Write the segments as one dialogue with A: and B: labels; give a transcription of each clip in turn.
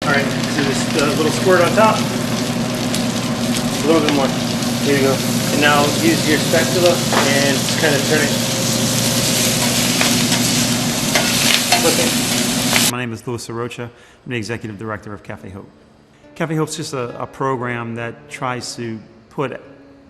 A: Alright, so this little squirt on top. A little bit more. Here you go. And now use your spatula and kind of turn it. Flip it. My name is Arocha. I'm the Executive Director of Cafe Hope. Cafe Hope's just a program that tries to put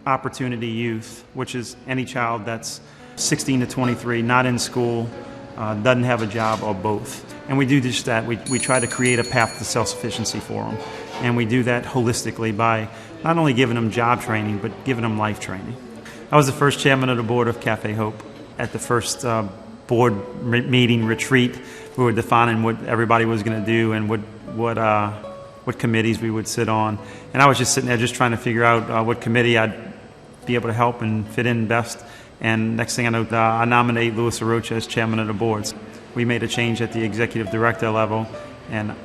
A: opportunity youth, which is any child that's 16 to 23, not in school, doesn't have a job, or both. And we do just that. We try to create a path to self-sufficiency for them. And we do that holistically by not only giving them job training, but giving them life training. I was the first chairman of the board of Cafe Hope. At the first board meeting retreat, we were defining what everybody was going to do and what committees we would sit on. And I was just sitting there just trying to figure out what committee I'd be able to help and fit in best. And next thing I know, I nominate Arocha as chairman of the boards. We made a change at the executive director level, and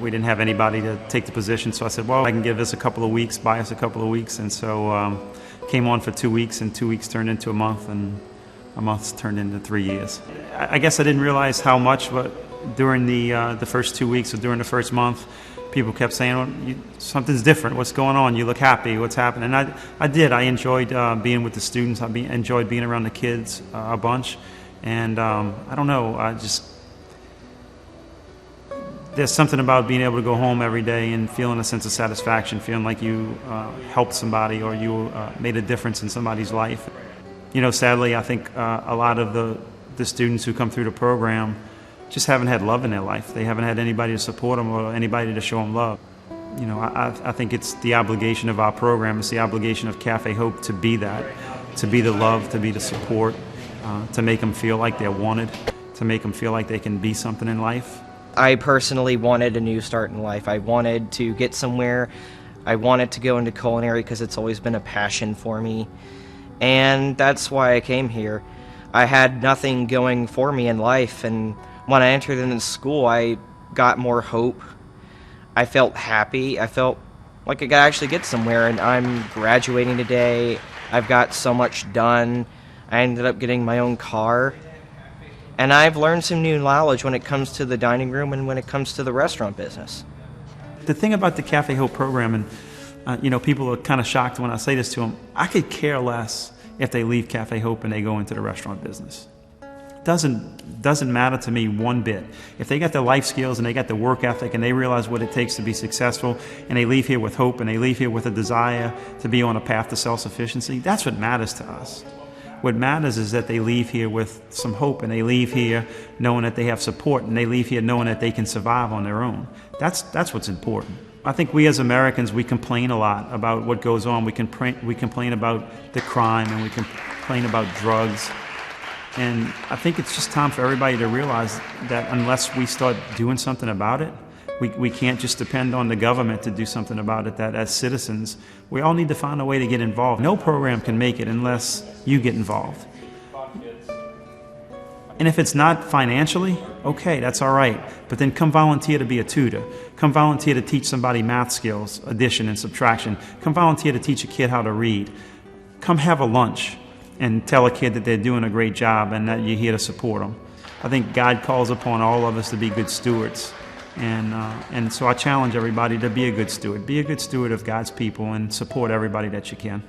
A: we didn't have anybody to take the position. So I said, well, I can give this a couple of weeks, buy us a couple of weeks. And so came on for 2 weeks, and 2 weeks turned into a month, and a month turned into 3 years. I guess I didn't realize how much, but during the first 2 weeks or during the first month, people kept saying, oh, something's different. What's going on? You look happy. What's happening? And I did. I enjoyed being with the students. I enjoyed being around the kids a bunch. And I don't know, there's something about being able to go home every day and feeling a sense of satisfaction, feeling like you helped somebody or you made a difference in somebody's life. You know, sadly, I think a lot of the students who come through the program just haven't had love in their life. They haven't had anybody to support them or anybody to show them love. You know, I think it's the obligation of our program, it's the obligation of Cafe Hope to be that, to be the love, to be the support, to make them feel like they're wanted, to make them feel like they can be something in life.
B: I personally wanted a new start in life. I wanted to get somewhere. I wanted to go into culinary because it's always been a passion for me. And that's why I came here. I had nothing going for me in life, and when I entered into school, I got more hope. I felt happy. I felt like I could actually get somewhere, and I'm graduating today. I've got so much done. I ended up getting my own car, and I've learned some new knowledge when it comes to the dining room and when it comes to the restaurant business.
A: The thing about the Cafe Hope program, and you know, people are kind of shocked when I say this to them, I could care less if they leave Cafe Hope and they go into the restaurant business. Doesn't matter to me one bit. If they got the life skills and they got the work ethic and they realize what it takes to be successful, and they leave here with hope and they leave here with a desire to be on a path to self-sufficiency, that's what matters to us. What matters is that they leave here with some hope, and they leave here knowing that they have support, and they leave here knowing that they can survive on their own. That's what's important. I think we as Americans, we complain a lot about what goes on. We complain about the crime, and we complain about drugs. And I think it's just time for everybody to realize that unless we start doing something about it, we can't just depend on the government to do something about it, that as citizens, we all need to find a way to get involved. No program can make it unless you get involved. And if it's not financially, okay, that's all right. But then come volunteer to be a tutor. Come volunteer to teach somebody math skills, addition and subtraction. Come volunteer to teach a kid how to read. Come have a lunch and tell a kid that they're doing a great job and that you're here to support them. I think God calls upon all of us to be good stewards. And so I challenge everybody to be a good steward. Be a good steward of God's people and support everybody that you can.